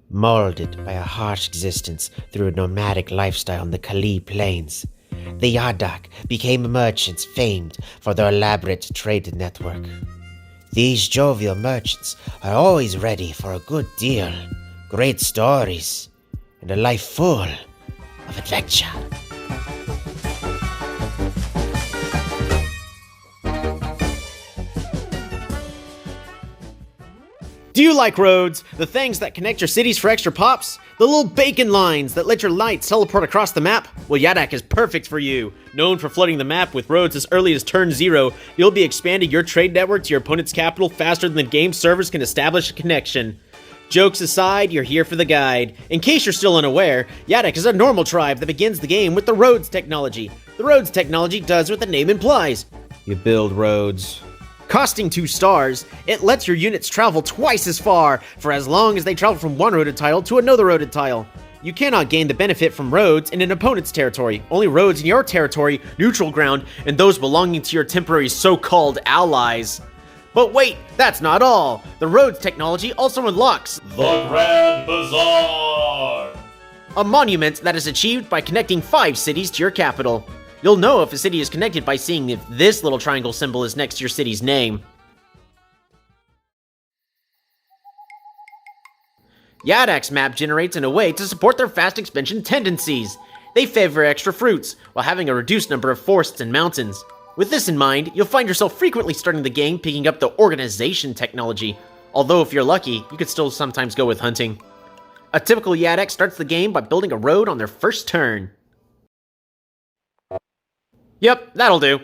Molded by a harsh existence through a nomadic lifestyle on the Kali Plains, the Yadakk became merchants famed for their elaborate trade network. These jovial merchants are always ready for a good deal, great stories, and a life full of adventure. Do you like roads? The things that connect your cities for extra pops? The little bacon lines that let your lights teleport across the map? Well, Yadakk is perfect for you. Known for flooding the map with roads as early as turn 0, you'll be expanding your trade network to your opponent's capital faster than the game servers can establish a connection. Jokes aside, you're here for the guide. In case you're still unaware, Yadakk is a normal tribe that begins the game with the roads technology. The roads technology does what the name implies. You build roads. Costing 2 stars, it lets your units travel twice as far for as long as they travel from one roaded tile to another roaded tile. You cannot gain the benefit from roads in an opponent's territory. Only roads in your territory, neutral ground, and those belonging to your temporary so-called allies. But wait, that's not all. The roads technology also unlocks the Grand Bazaar, a monument that is achieved by connecting 5 cities to your capital. You'll know if a city is connected by seeing if this little triangle symbol is next to your city's name. Yadakk's map generates in a way to support their fast expansion tendencies. They favor extra fruits, while having a reduced number of forests and mountains. With this in mind, you'll find yourself frequently starting the game picking up the organization technology, although if you're lucky, you could still sometimes go with hunting. A typical Yadakk starts the game by building a road on their first turn. Yep, that'll do.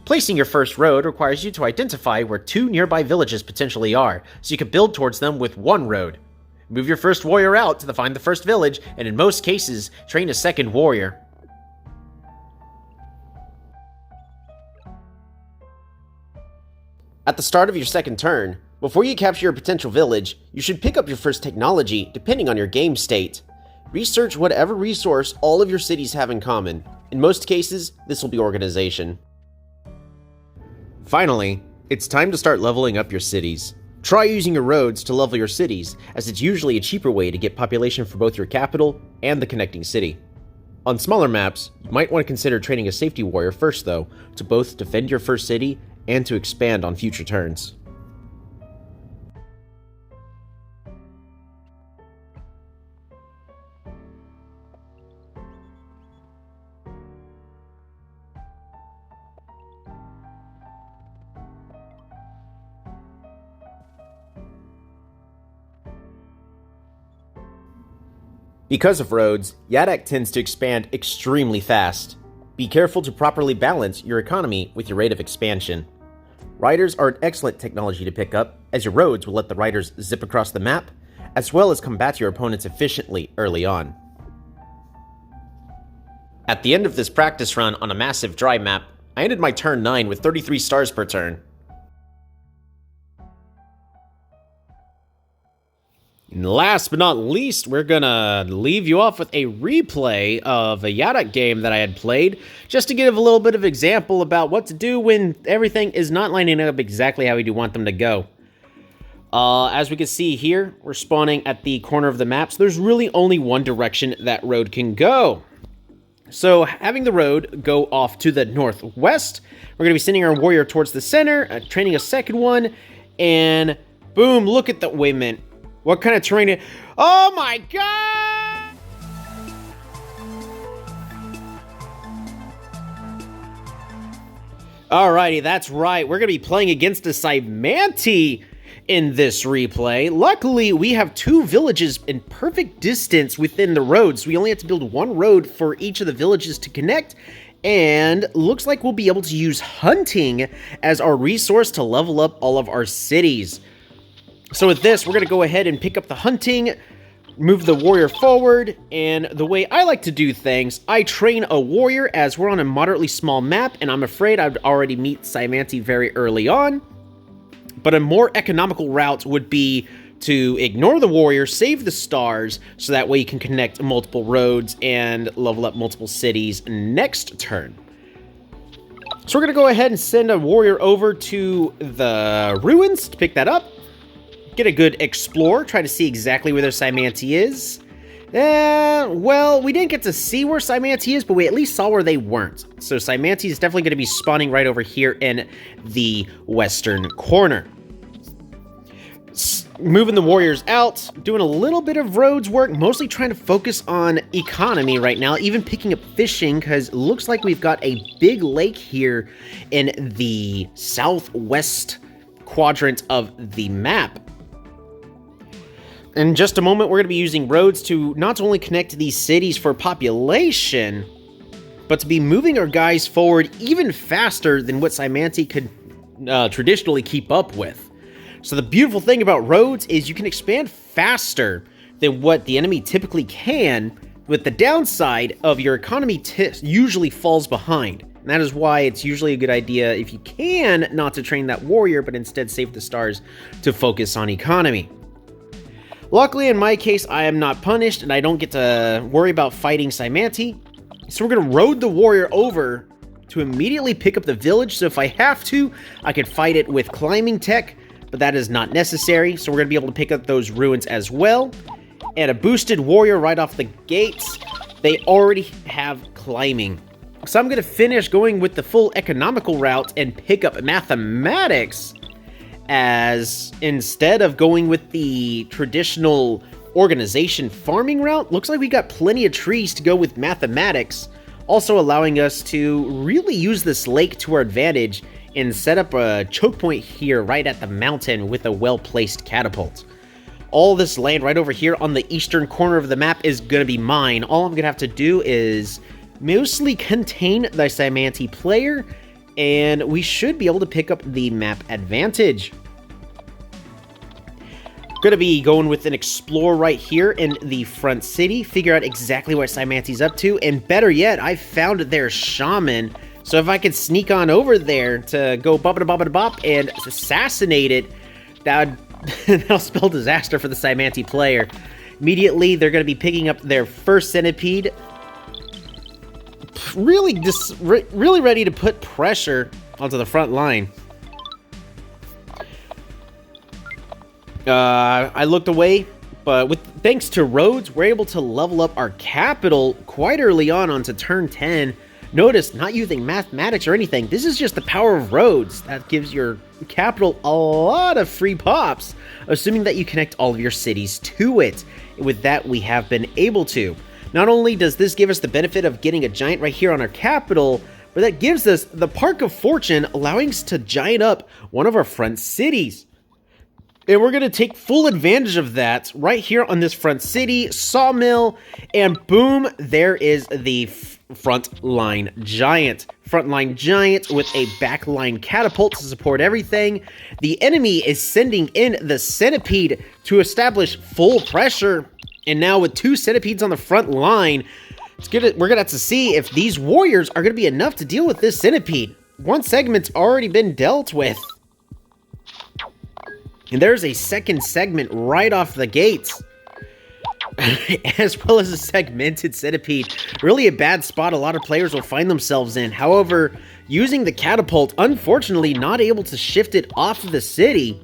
Placing your first road requires you to identify where 2 nearby villages potentially are, so you can build towards them with 1 road. Move your first warrior out to find the first village, and in most cases, train a second warrior. At the start of your second turn, before you capture your potential village, you should pick up your first technology depending on your game state. Research whatever resource all of your cities have in common. In most cases, this will be organization. Finally, it's time to start leveling up your cities. Try using your roads to level your cities, as it's usually a cheaper way to get population for both your capital and the connecting city. On smaller maps, you might want to consider training a safety warrior first though, to both defend your first city and to expand on future turns. Because of roads, Yadakk tends to expand extremely fast. Be careful to properly balance your economy with your rate of expansion. Riders are an excellent technology to pick up, as your roads will let the riders zip across the map, as well as combat your opponents efficiently early on. At the end of this practice run on a massive dry map, I ended my turn 9 with 33 stars per turn. And last but not least, we're gonna leave you off with a replay of a Yadakk game that I had played, just to give a little bit of example about what to do when everything is not lining up exactly how you want them to go. As we can see here, we're spawning at the corner of the map, so there's really only one direction that road can go. So having the road go off to the northwest, we're gonna be sending our warrior towards the center, training a second one, and boom, look at the, wait a minute. What kind of terrain? Oh my god! Alrighty, that's right. We're going to be playing against a Cymanti in this replay. Luckily, we have 2 villages in perfect distance within the roads. We only have to build 1 road for each of the villages to connect. And looks like we'll be able to use hunting as our resource to level up all of our cities. So with this, we're going to go ahead and pick up the hunting, move the warrior forward, and the way I like to do things, I train a warrior as we're on a moderately small map, and I'm afraid I'd already meet Cymanti very early on. But a more economical route would be to ignore the warrior, save the stars, so that way you can connect multiple roads and level up multiple cities next turn. So we're going to go ahead and send a warrior over to the ruins to pick that up. get a good explore, try to see exactly where their Cymanti is. Well, we didn't get to see where Cymanti is, but we at least saw where they weren't. So Cymanti is definitely going to be spawning right over here in the western corner. Moving the warriors out, doing a little bit of roads work, mostly trying to focus on economy right now, even picking up fishing, because it looks like we've got a big lake here in the southwest quadrant of the map. In just a moment, we're going to be using roads to not only connect these cities for population, but to be moving our guys forward even faster than what Cymanti could traditionally keep up with. So the beautiful thing about roads is you can expand faster than what the enemy typically can, with the downside of your economy usually falls behind. And that is why it's usually a good idea, if you can, not to train that warrior, but instead save the stars to focus on economy. Luckily, in my case, I am not punished, and I don't get to worry about fighting Cymanti. So we're going to road the warrior over to immediately pick up the village. So if I have to, I could fight it with climbing tech, but that is not necessary. So we're going to be able to pick up those ruins as well. And a boosted warrior right off the gates. They already have climbing. So I'm going to finish going with the full economical route and pick up mathematics, as instead of going with the traditional organization farming route, looks like we got plenty of trees to go with mathematics, also allowing us to really use this lake to our advantage and set up a choke point here right at the mountain with a well-placed catapult. All this land right over here on the eastern corner of the map is going to be mine. All I'm going to have to do is mostly contain the Cymanti player, and we should be able to pick up the map advantage. Going to be going with an explore right here in the front city, figure out exactly what Cymanti's up to, and better yet, I found their shaman. So if I could sneak on over there to go bop-a-da-bop-a-da-bop and assassinate it, that'll spell disaster for the Cymanti player. Immediately, they're going to be picking up their first centipede. Really ready to put pressure onto the front line. I looked away, but thanks to roads, we're able to level up our capital quite early on onto turn 10. Notice, not using mathematics or anything, this is just the power of roads that gives your capital a lot of free pops, assuming that you connect all of your cities to it. With that, we have been able to. Not only does this give us the benefit of getting a giant right here on our capital, but that gives us the Park of Fortune, allowing us to giant up one of our front cities. And we're going to take full advantage of that right here on this front city, sawmill, and boom, there is the frontline giant. Frontline giant with a backline catapult to support everything. The enemy is sending in the centipede to establish full pressure. And now with 2 centipedes on the front line, we're going to have to see if these warriors are going to be enough to deal with this centipede. One segment's already been dealt with. And there's a second segment right off the gates. As well as a segmented centipede. Really a bad spot a lot of players will find themselves in. However, using the catapult, unfortunately not able to shift it off of the city.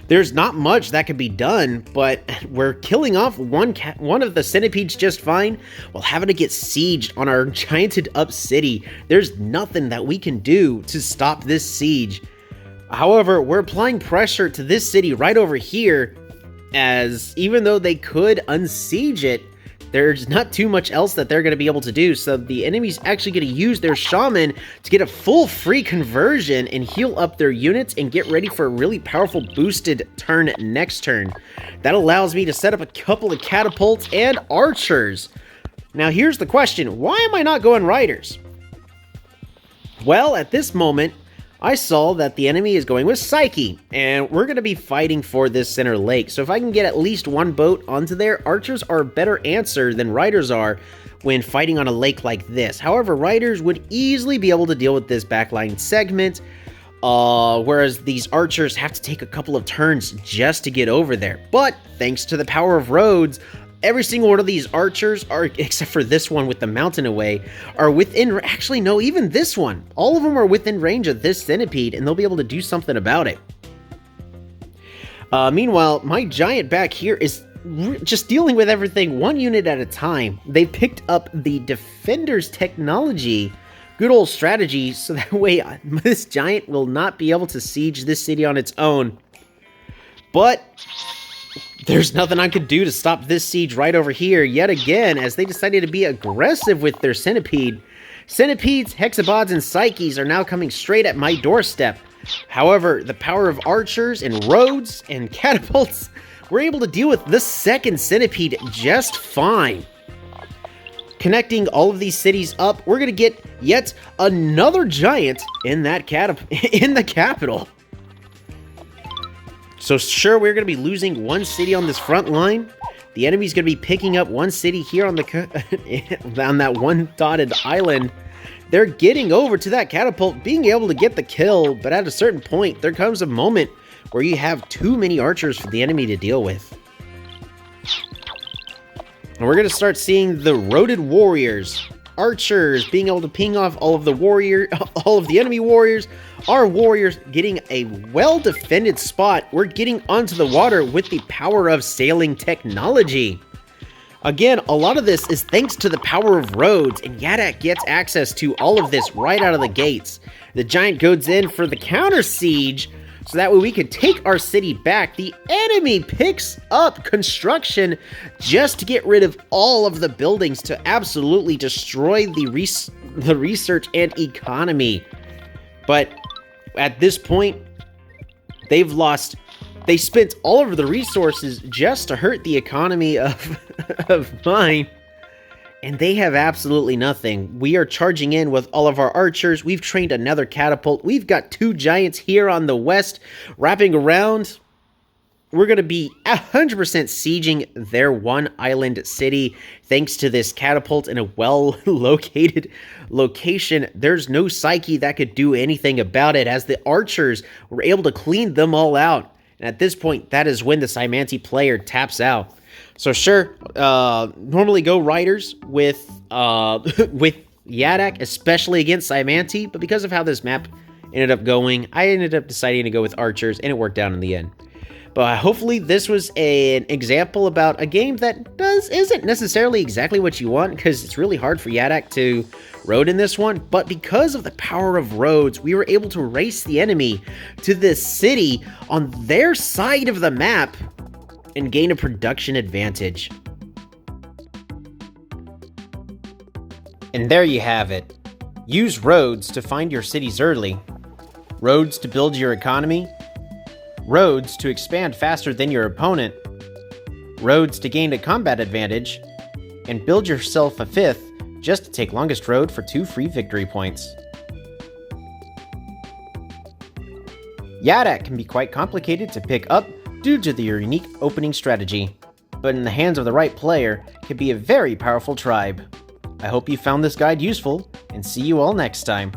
There's not much that can be done, but we're killing off one of the centipedes just fine, while having to get sieged on our gianted up city. There's nothing that we can do to stop this siege. However, we're applying pressure to this city right over here, as even though they could unsiege it, there's not too much else that they're going to be able to do. So the enemy's actually going to use their shaman to get a full free conversion and heal up their units and get ready for a really powerful boosted turn next turn. That allows me to set up a couple of catapults and archers. Now here's the question, why am I not going riders? Well, at this moment, I saw that the enemy is going with Psyche, and we're going to be fighting for this center lake. So if I can get at least one boat onto there, archers are a better answer than riders are when fighting on a lake like this. However, riders would easily be able to deal with this backline segment, whereas these archers have to take a couple of turns just to get over there. But thanks to the power of roads, every single one of these archers are, except for this one with the mountain away, are within, actually no, even this one. All of them are within range of this centipede, and they'll be able to do something about it. Meanwhile, my giant back here is just dealing with everything one unit at a time. They picked up the Defender's technology. Good old strategy, so that way this giant will not be able to siege this city on its own. But there's nothing I could do to stop this siege right over here yet again, as they decided to be aggressive with their centipede. Centipedes, hexapods, and psyches are now coming straight at my doorstep. However, the power of archers and roads and catapults were able to deal with the second centipede just fine. Connecting all of these cities up, we're gonna get yet another giant in that in the capital. So sure, we're gonna be losing one city on this front line. The enemy's gonna be picking up one city here on the on that one dotted island. They're getting over to that catapult, being able to get the kill, but at a certain point, there comes a moment where you have too many archers for the enemy to deal with. And we're gonna start seeing the roaded warriors, archers, being able to ping off all of the enemy warriors. Our warriors getting a well-defended spot. We're getting onto the water with the power of sailing technology. Again, a lot of this is thanks to the power of roads, and Yadakk gets access to all of this right out of the gates. The giant goes in for the counter siege, so that way we can take our city back. The enemy picks up construction just to get rid of all of the buildings to absolutely destroy the research and economy. But at this point, they spent all of the resources just to hurt the economy of mine. And they have absolutely nothing. We are charging in with all of our archers. We've trained another catapult. We've got two giants here on the west wrapping around. We're going to be 100% sieging their one island city thanks to this catapult in a well-located location. There's no psyche that could do anything about it, as the archers were able to clean them all out. And at this point, that is when the Saimanti player taps out. So sure, normally go riders with Yadakk, especially against Saimanti, but because of how this map ended up going, I ended up deciding to go with archers, and it worked out in the end. But hopefully this was an example about a game that isn't necessarily exactly what you want, because it's really hard for Yadakk to road in this one, but because of the power of roads, we were able to race the enemy to this city on their side of the map and gain a production advantage. And there you have it. Use roads to find your cities early, roads to build your economy, roads to expand faster than your opponent, roads to gain a combat advantage, and build yourself a fifth just to take longest road for 2 free victory points. Yadakk can be quite complicated to pick up due to the unique opening strategy, but in the hands of the right player, can be a very powerful tribe. I hope you found this guide useful, and see you all next time.